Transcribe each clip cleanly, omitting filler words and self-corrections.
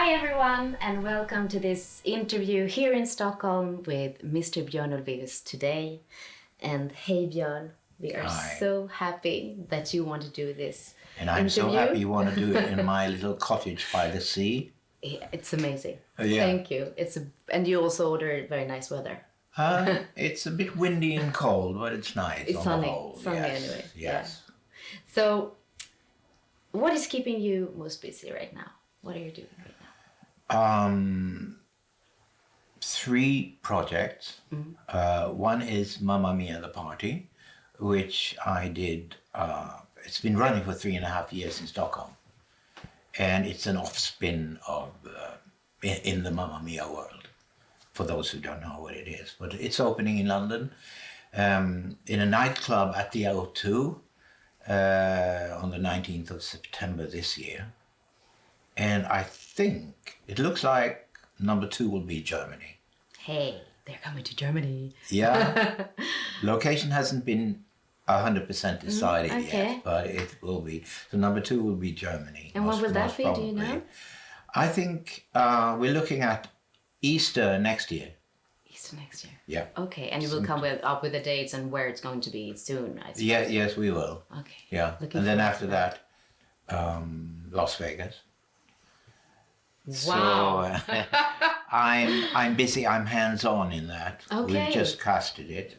Hi everyone and welcome to this interview here in Stockholm with Mr. Björn Ulvaeus today. And hey Björn, we are so happy that you want to do this And I'm interview. so happy you want to do it in my little cottage by the sea. Yeah, it's amazing. Yeah. Thank you. And you also ordered very nice weather. It's a bit windy and cold, but it's nice. It's on sunny. the whole. Sunny yes. anyway. Yes. Yeah. So, what is keeping you most busy right now? What are you doing right now? 3 projects. One is Mamma Mia the Party, which I did. It's been running for 3.5 years in Stockholm, and it's an offspin of in the Mamma Mia world. For those who don't know what it is, but it's opening in London, in a nightclub at the O2 on the 19th of September this year. And I think it looks like number 2 will be Germany. Hey, they're coming to Germany. Yeah. Location hasn't been 100% decided yet, but it will be. So number 2 will be Germany. And what will that be, do you know? I think we're looking at Easter next year. Easter next year? Yeah. Okay, and you will come up with the dates and where it's going to be soon, I suppose. Yeah, yes, we will. Okay. Yeah, and then after that, Las Vegas. Wow. So I'm busy. I'm hands-on in that. Okay. We've just casted it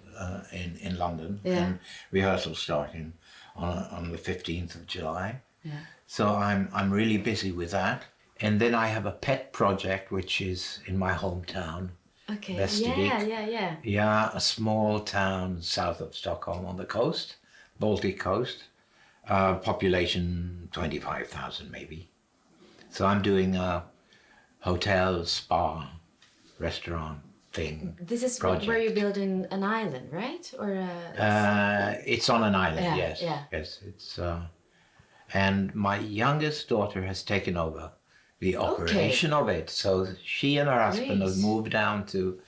in London, and rehearsals starting on the 15th of July. Yeah. So I'm really busy with that. And then I have a pet project which is in my hometown. Okay. Västervik. Yeah. Yeah, a small town south of Stockholm on the coast, Baltic coast. Population 25,000 maybe. So I'm doing a hotel, spa, restaurant thing. This is project. where you're building an island, right? Or it's on an island, yes. Yeah. Yes, it's and my youngest daughter has taken over the operation of it. So she and her husband have moved down to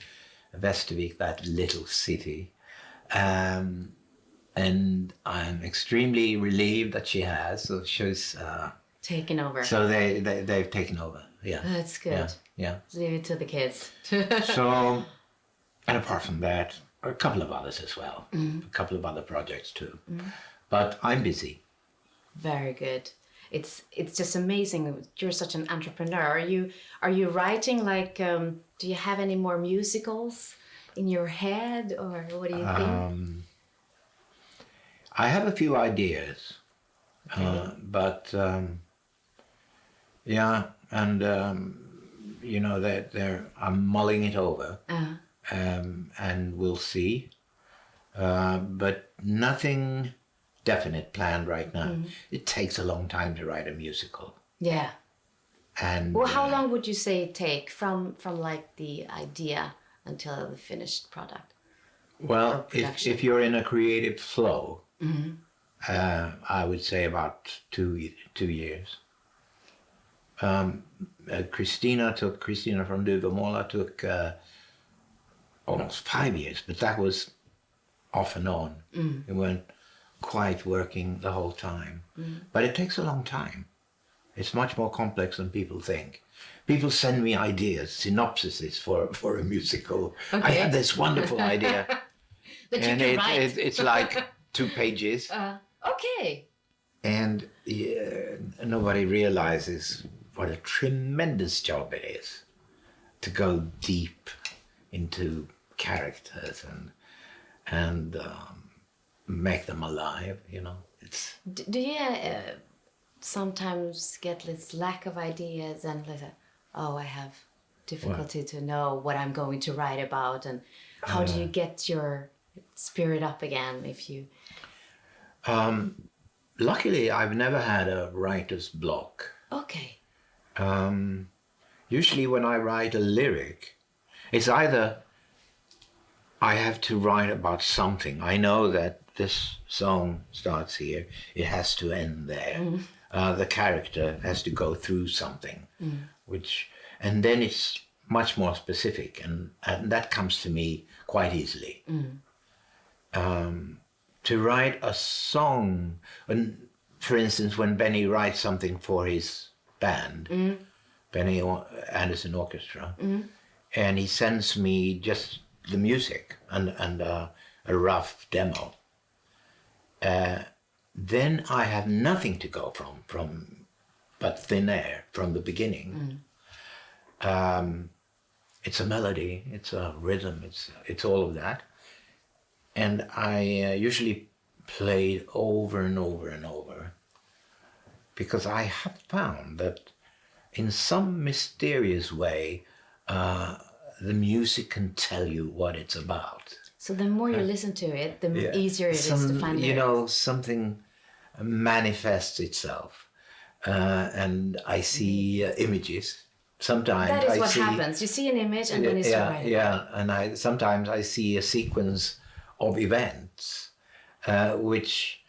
Västervik, that little city. And I'm extremely relieved that she has. So she's taken over. So they've taken over. Yeah. That's good. Yeah. Leave it to the kids. So, and apart from that, a couple of others as well. A couple of other projects too. But I'm busy. Very good. It's just amazing. You're such an entrepreneur. Are you writing like? Do you have any more musicals in your head, or what do you think? I have a few ideas, but yeah, and you know I'm mulling it over, and we'll see. But nothing definite planned right now. It takes a long time to write a musical. Yeah. And well, how long would you say it take from like the idea until the finished product? Well, if you're in a creative flow, I would say about 2 years. Christina from Duvemåla took almost 5 years, but that was off and on. It weren't quite working the whole time. But it takes a long time. It's much more complex than people think. People send me ideas, synopsises for a musical. I had this wonderful idea. And it's like 2 pages. Okay. And nobody realizes what a tremendous job it is to go deep into characters and make them alive, you know. It's. Do you sometimes get this lack of ideas and like, oh, I have difficulty to know what I'm going to write about, and how do you get your spirit up again if you? Luckily, I've never had a writer's block. Okay. Usually when I write a lyric, it's either I have to write about something. I know that this song starts here, it has to end there. The character has to go through something, and then it's much more specific, and that comes to me quite easily. To write a song, for instance, when Benny writes something for his band, Anderson Orchestra, and he sends me just the music and a rough demo. Then I have nothing to go from but thin air from the beginning. It's a melody, it's a rhythm, it's all of that, and I usually play it over and over and over, because I have found that in some mysterious way the music can tell you what it's about. So the more you listen to it, the easier it is to find it. You know, something manifests itself, and I see images. Sometimes that is I what see, happens. You see an image and then it's right. Yeah, and sometimes I see a sequence of events, which,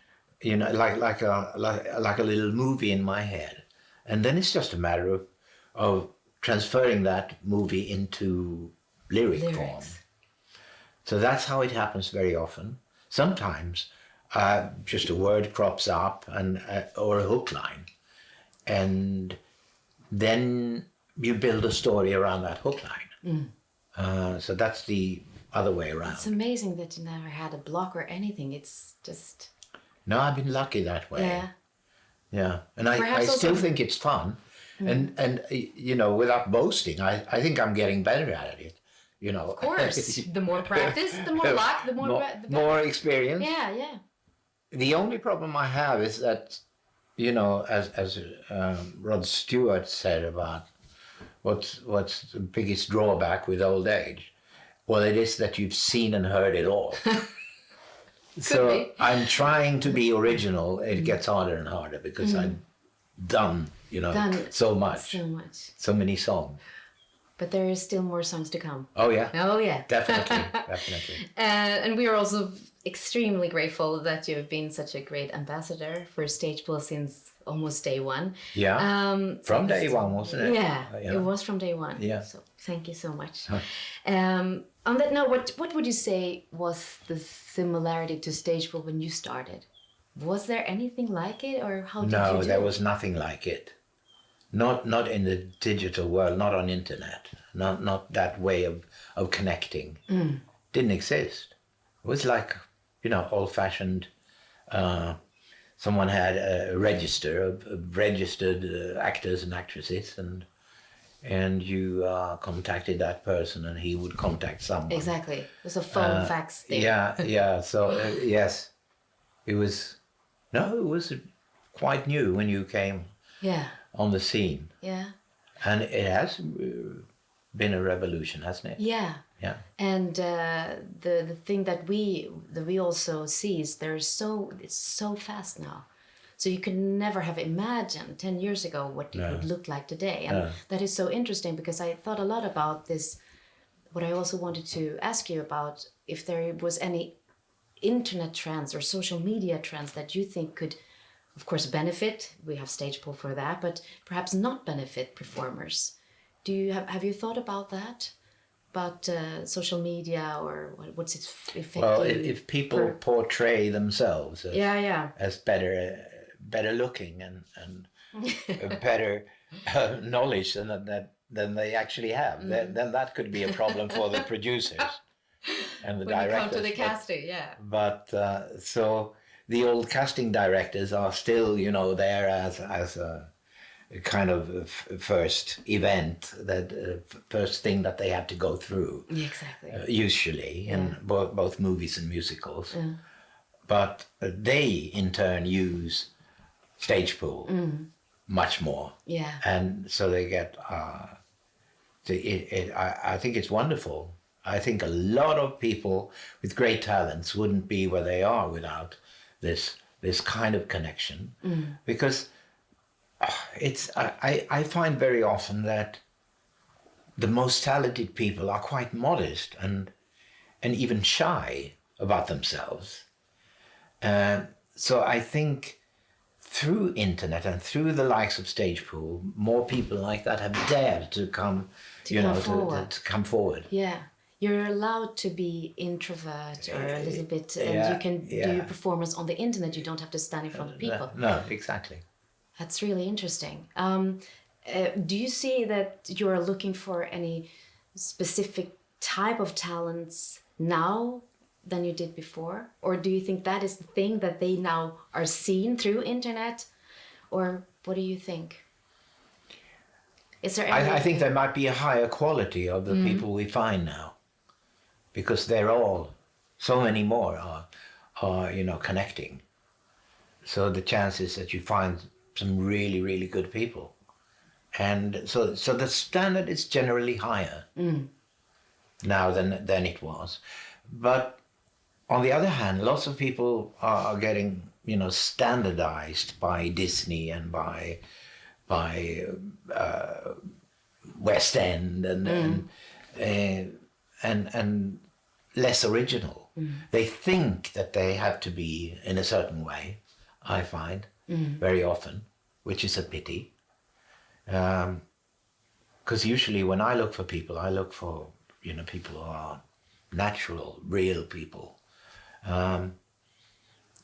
you know, like a little movie in my head, and then it's just a matter of transferring that movie into lyrics form. So that's how it happens very often. Sometimes just a word crops up or a hook line, and then you build a story around that hook line. So that's the other way around. It's amazing that you never had a block or anything. It's just... No, I've been lucky that way. Yeah. Yeah, and I still think it's fun. And you know, without boasting, I think I'm getting better at it. You know, of course, the more practice, the more luck, the more experience. Yeah. The only problem I have is that, you know, as Rod Stewart said about what's the biggest drawback with old age. Well, it is that you've seen and heard it all. So I'm trying to be original. It gets harder and harder because I've done, you know, so much, so many songs. But there is still more songs to come. Oh yeah. Oh yeah. Definitely. And we are also extremely grateful that you have been such a great ambassador for StagePool since almost day one. Yeah. From day one, wasn't it? Yeah, it was from day one. Yeah. So thank you so much. On that note, what would you say was the similarity to StagePool when you started? Was there anything like it, or how did you do it? No, there was nothing like it. Not in the digital world, not on internet, not that way of connecting. Didn't exist. It was like, you know, old-fashioned. Someone had a register of registered actors and actresses, and you contacted that person, and he would contact someone. Exactly. It was a phone fax thing. Yeah. So yes, it was quite new when you came. Yeah. On the scene. Yeah. And it has been a revolution, hasn't it? Yeah. Yeah. And the thing that we also see is it's so fast now. So you could never have imagined 10 years ago what it would look like today. And that is so interesting, because I thought a lot about this. What I also wanted to ask you about, if there was any internet trends or social media trends that you think could, of course, benefit. We have StagePool for that, but perhaps not benefit performers. Do you have you thought about that? About social media, or what's its effect? Well, if people portray themselves as better looking and better knowledge than they actually have, then that could be a problem for the producers and the directors. When you come to the casting, But so. The old casting directors are still, you know, there as a kind of first event, that first thing that they have to go through. Exactly. Usually, in both movies and musicals. Yeah. But they, in turn, use StagePool much more. Yeah. And so they get. I think it's wonderful. I think a lot of people with great talents wouldn't be where they are without this kind of connection, because I find very often that the most talented people are quite modest and even shy about themselves. So I think through internet and through the likes of StagePool, more people like that have dared to come, to come forward. Yeah. You're allowed to be introvert or a little bit, and you can do your performance on the internet. You don't have to stand in front of people. No, exactly. That's really interesting. Do you see that you're looking for any specific type of talents now than you did before? Or do you think that is the thing that they now are seen through internet? Or what do you think? Is there I think there might be a higher quality of the people we find now, because they're all, so many more are connecting. So the chances that you find some really, really good people. And so the standard is generally higher now than it was. But on the other hand, lots of people are getting, standardized by Disney and by West End and less original. They think that they have to be in a certain way, I find, very often, which is a pity. Because usually when I look for people, I look for, people who are natural, real people.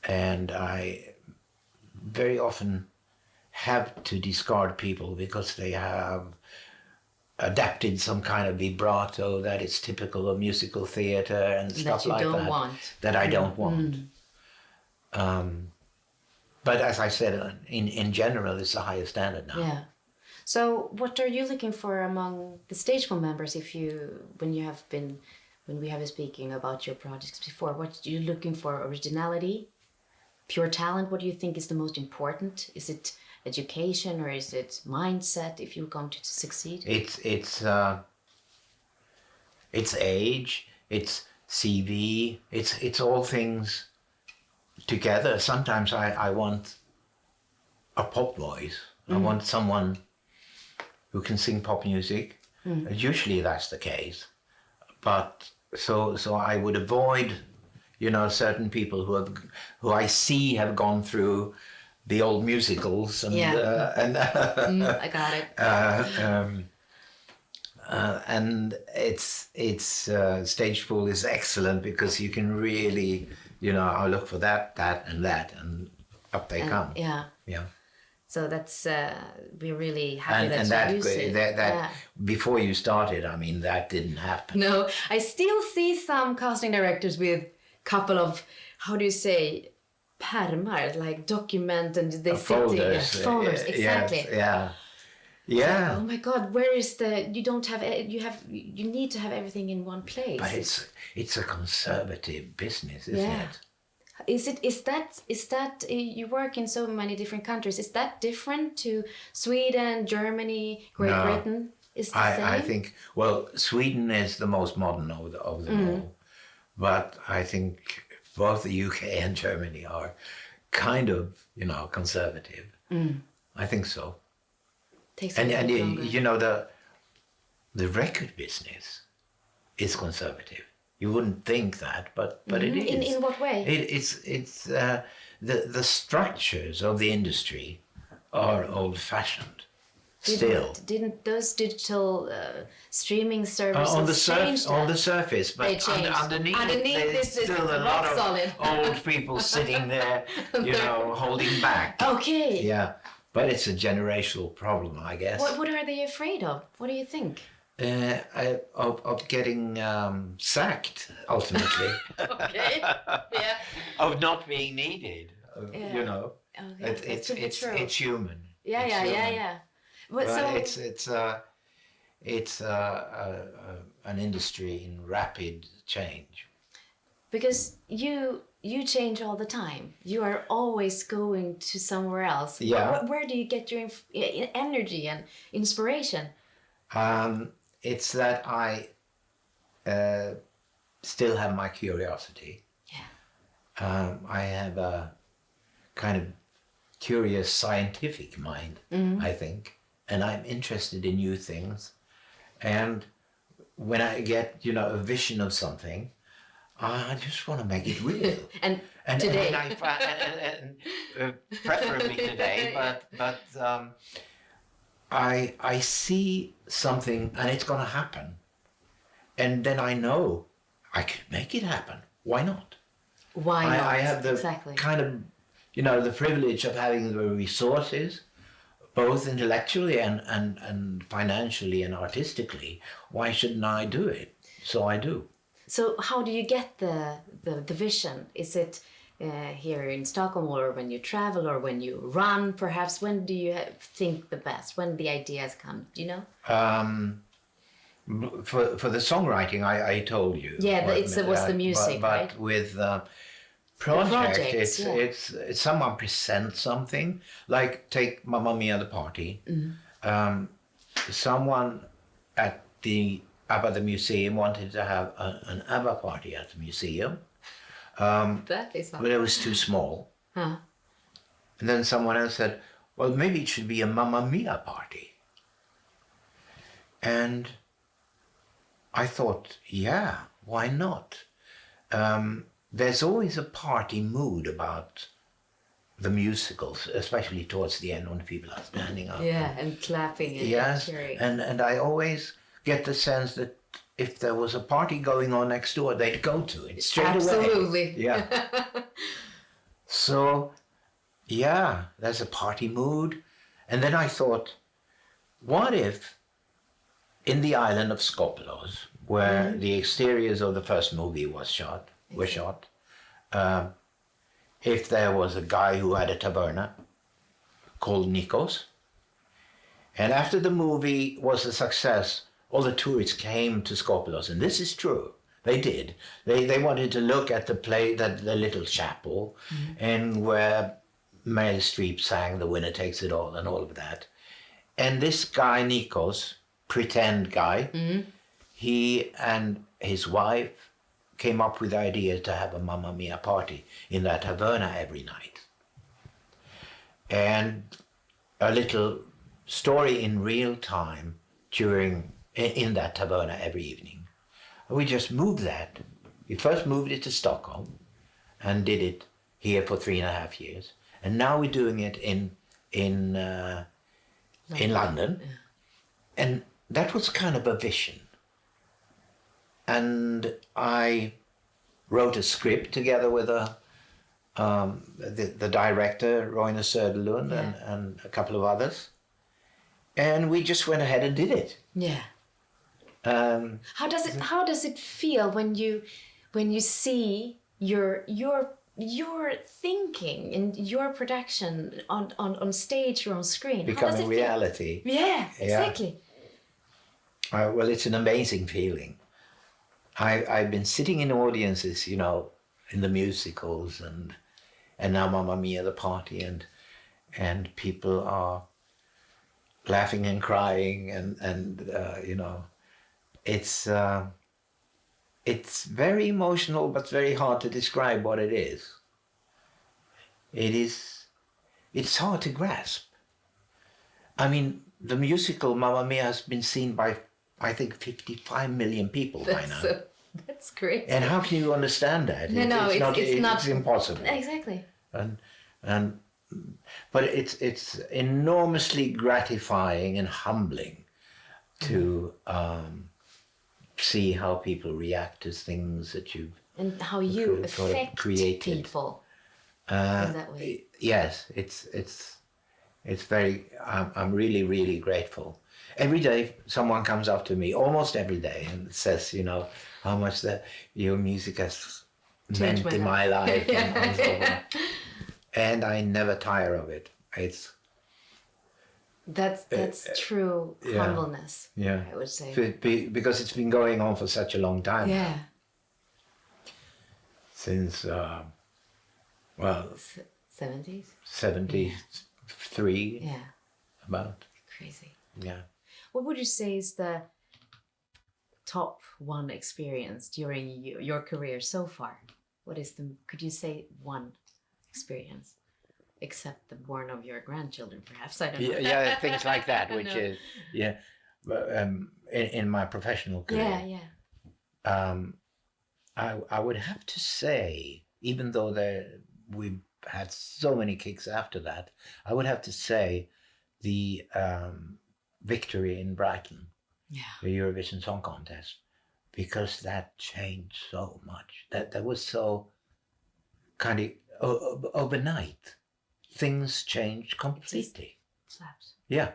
And I very often have to discard people because they have adapted some kind of vibrato that is typical of musical theater and stuff like that. That I don't want. But as I said, in general, it's a higher standard now. Yeah. So what are you looking for among the StagePool members when we have been speaking about your projects before? What are you looking for? Originality? Pure talent? What do you think is the most important? Is it education or is it mindset if you're going to succeed? It's age, it's CV, it's all things together. Sometimes I want a pop voice. I want someone who can sing pop music. Usually that's the case. But so I would avoid, certain people who I see have gone through the old musicals and I got it. And it's StagePool is excellent because you can really, I look for that, and that, and up they come. Yeah. Yeah. So that's we're really happy that you use it. That before you started, I mean, that didn't happen. No, I still see some casting directors with couple of, how do you say, pärmar, like document, and they folders. Folders, exactly. Yeah. Like, oh my God, where is you need to have everything in one place. But it's a conservative business, isn't it? Is that you work in so many different countries? Is that different to Sweden, Germany, Great Britain? Is the same? I think Sweden is the most modern of them all, but I think both the UK and Germany are kind of conservative. I think so. And the record business is conservative. You wouldn't think that, but it is. In what way? It's the structures of the industry are old-fashioned. Still, didn't those digital streaming services on the surface, but underneath there's still a lot of solid. old people sitting there, holding back. Okay. Yeah, but it's a generational problem, I guess. What are they afraid of? What do you think? Of getting sacked, ultimately. Okay. Yeah. Of not being needed. Okay. It's human. Yeah. But it's an industry in rapid change. Because you change all the time. You are always going to somewhere else. Yeah. Where do you get your energy and inspiration? It's that I still have my curiosity. Yeah. I have a kind of curious scientific mind, I think, and I'm interested in new things. And when I get, a vision of something, I just want to make it real. and today, and preferably today, but I see something and it's going to happen, and then I know I can make it happen. Why not? Why not? I have the kind of, the privilege of having the resources, both intellectually and financially and artistically. Why shouldn't I do it? So I do. So how do you get the vision? Is it here in Stockholm, or when you travel, or when you run, perhaps? When do you think the best? When the ideas come? Do you know? For the songwriting, I told you. Yeah, it was the music, but right? with project, projects, it's someone presents something. Like take Mamma Mia the Party. Someone at the ABBA the museum wanted to have an ABBA party at the museum. That is But it was too small. Huh. And then someone else said, well, maybe it should be a Mamma Mia party. And I thought, yeah, why not? There's always a party mood about the musicals, especially towards the end when people are standing up. Yeah, and clapping and yes, cheering. and I always get the sense that if there was a party going on next door, they'd go to it straight away. Absolutely. Yeah. So, yeah, there's a party mood. And then I thought, what if in the island of Skopelos, where the exteriors of the first movie were shot, if there was a guy who had a taverna called Nikos, and after the movie was a success, all the tourists came to Skopelos, and this is true. They did. They wanted to look at the little chapel, and where Meryl Streep sang "The Winner Takes It All" and all of that. And this guy Nikos, pretend guy, he and his wife came up with the idea to have a Mamma Mia party in that taverna every night. And a little story in real time in that taverna every evening. We just moved that. We first moved it to Stockholm and did it here for 3.5 years. And now we're doing it in London. Yeah. And that was kind of a vision. And I wrote a script together with the director, Roine Söderlund, and a couple of others. And we just went ahead and did it. Yeah. How does it feel when you see your thinking and your production on stage or on screen becoming reality? Yeah, exactly. Well, it's an amazing feeling. I've been sitting in audiences, you know, in the musicals and now Mamma Mia the Party, and people are laughing and crying and you know, it's very emotional, but very hard to describe what it is. It's hard to grasp. I mean, the musical Mamma Mia has been seen by, I think, 55 million people by now. That's great. And how can you understand that? It's impossible. Exactly. But it's enormously gratifying and humbling to see how people react to things that you've and how you affect created. People in that way. Yes, it's very. I'm really, really grateful. Every day, someone comes up to me, almost every day, and says, you know, how much your music has meant in my life, and so on. And I never tire of it. That's true humbleness. Yeah, I would say because it's been going on for such a long time. Yeah. Since 70s. 73. Yeah. About. Crazy. Yeah. What would you say is the top one experience during your career so far? Could you say one experience, except the born of your grandchildren, perhaps? I don't know. Yeah, things like that, which is, but in my professional career. I would have to say, even though we've had so many kicks after that, I would have to say the victory in Brighton, the Eurovision Song Contest, because that changed so much. That was so kind of overnight. Things changed completely. Slaps. Yeah.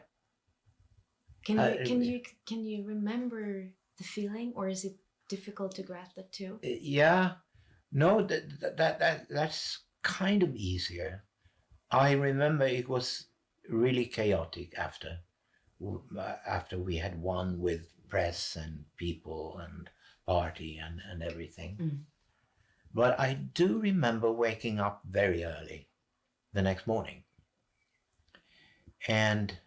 Can you remember the feeling, or is it difficult to grasp that too? Yeah. No, that's kind of easier. I remember it was really chaotic after we had won with press and people and party and everything. Mm. But I do remember waking up very early the next morning. And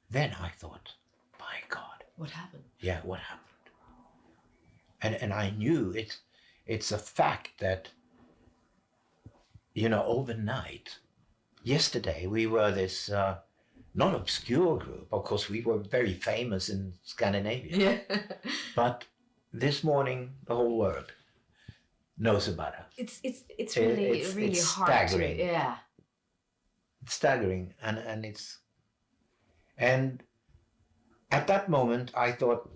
then I thought, my God. What happened? Yeah, what happened? And I knew it's a fact that, overnight, yesterday we were this not obscure group. Of course, we were very famous in Scandinavia. Yeah. But this morning, the whole world knows about us. It's really It's hard staggering. to, yeah. It's staggering, and at that moment I thought,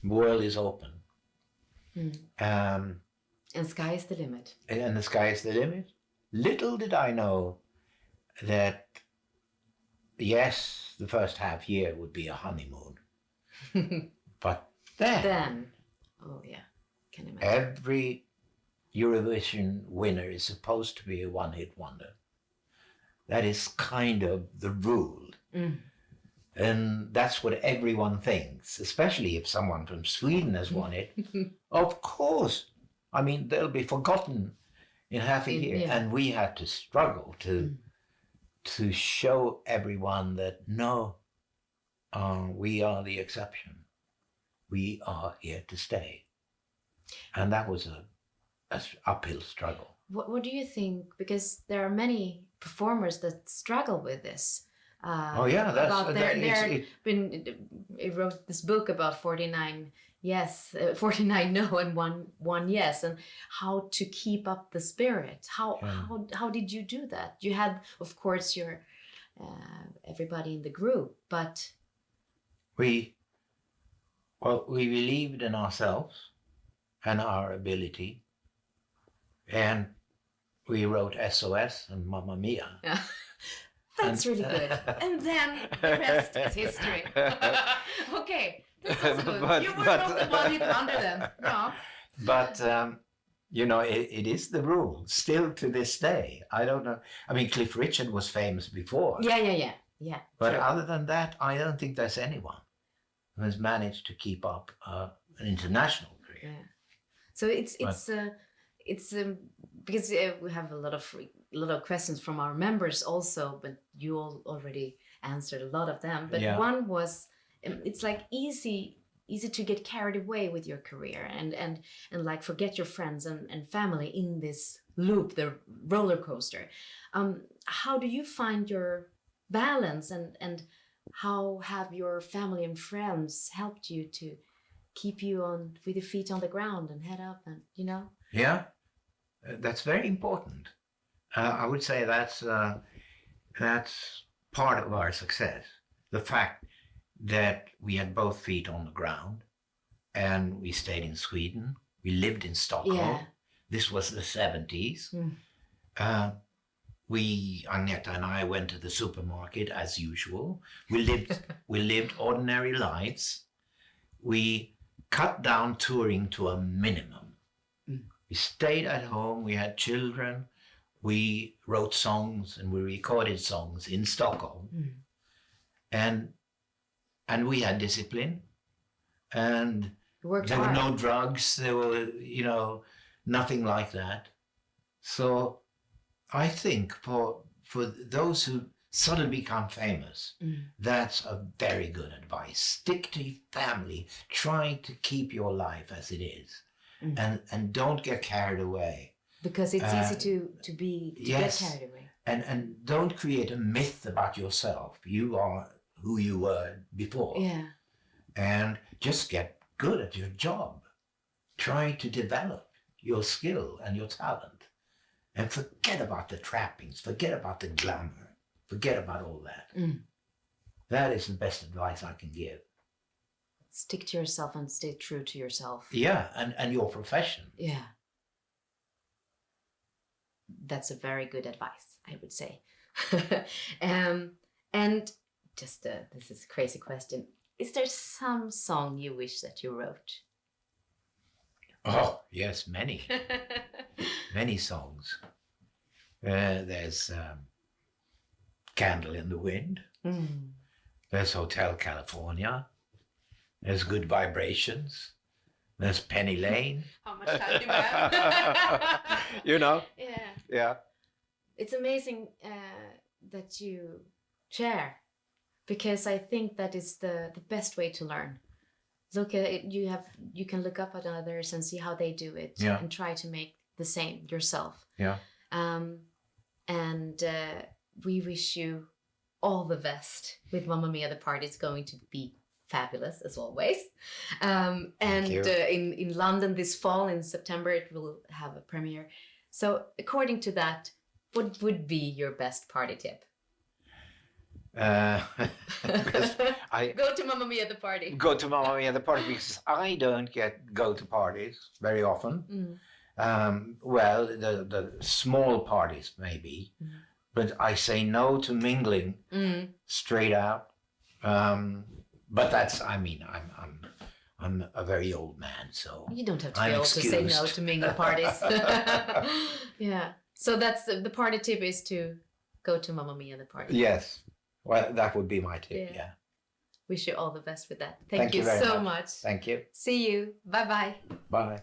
world is open. And sky is the limit. And the sky is the limit. Little did I know that, yes, the first half year would be a honeymoon. But then, oh yeah, can imagine. every Eurovision winner is supposed to be a one-hit wonder. That is kind of the rule. Mm. And that's what everyone thinks, especially if someone from Sweden has won it. Of course. I mean, they'll be forgotten in half a year. Yeah. And we had to struggle to show everyone that, no, we are the exception. We are here to stay. And that was a uphill struggle. What do you think? Because there are many performers that struggle with this. Oh yeah, he wrote this book about 49 yes, 49 no, and one yes, and how to keep up the spirit. How did you do that? You had, of course, your everybody in the group, but we believed in ourselves and our ability, and we wrote SOS and Mamma Mia. Yeah. That's really good. And then the rest is history. Okay, that's also good. You were not the one hit wonder then. No. But, it is the rule still to this day. I don't know. I mean, Cliff Richard was famous before. Yeah. But sure. other than that, I don't think there's anyone who has managed to keep up an international career. Yeah. So it's because we have a lot of questions from our members also, but you all already answered a lot of them. But one was, it's like easy to get carried away with your career and like forget your friends and family in this loop, the roller coaster. How do you find your balance, and how have your family and friends helped you to keep you on with your feet on the ground and head up, and Yeah, that's very important. I would say that's part of our success. The fact that we had both feet on the ground, and we stayed in Sweden. We lived in Stockholm. Yeah. This was the 70s. Agneta and I went to the supermarket as usual. We lived ordinary lives. We cut down touring to a minimum. We stayed at home. We had children. We wrote songs and we recorded songs in Stockholm. And we had discipline. And there were no drugs. There were, nothing like that. So I think for those who suddenly become famous, that's a very good advice. Stick to your family. Try to keep your life as it is. And don't get carried away. Because it's easy to get carried away. And don't create a myth about yourself. You are who you were before. Yeah. And just get good at your job. Try to develop your skill and your talent. And forget about the trappings. Forget about the glamour. Forget about all that. That is the best advice I can give. Stick to yourself and stay true to yourself. Yeah, and your profession. Yeah. That's a very good advice, I would say. And just this is a crazy question. Is there some song you wish that you wrote? Oh, yes, many. Many songs. There's Candle in the Wind. Mm. There's Hotel California. There's Good Vibrations. There's Penny Lane. How much time do you have? You know? Yeah. Yeah. It's amazing that you share, because I think that is the best way to learn. Look at it, you can look up at others and see how they do it, Yeah. and try to make the same yourself. Yeah. And we wish you all the best with Mamma Mia. The party is going to be fabulous as always. And in London this fall, in September, it will have a premiere. So according to that, what would be your best party tip? Go to Mamma Mia the party. Go to Mamma Mia the party, because I don't go to parties very often. Well, the small parties maybe, but I say no to mingling straight out. But that's, I mean, I'm a very old man, so you don't have to I'm be old excused. to say no to mingle parties. Yeah. So that's the party tip, is to go to Mamma Mia the party. Yes. Well, that would be my tip. Yeah. Wish you all the best with that. Thank you very so much. Thank you. See you. Bye-bye. Bye.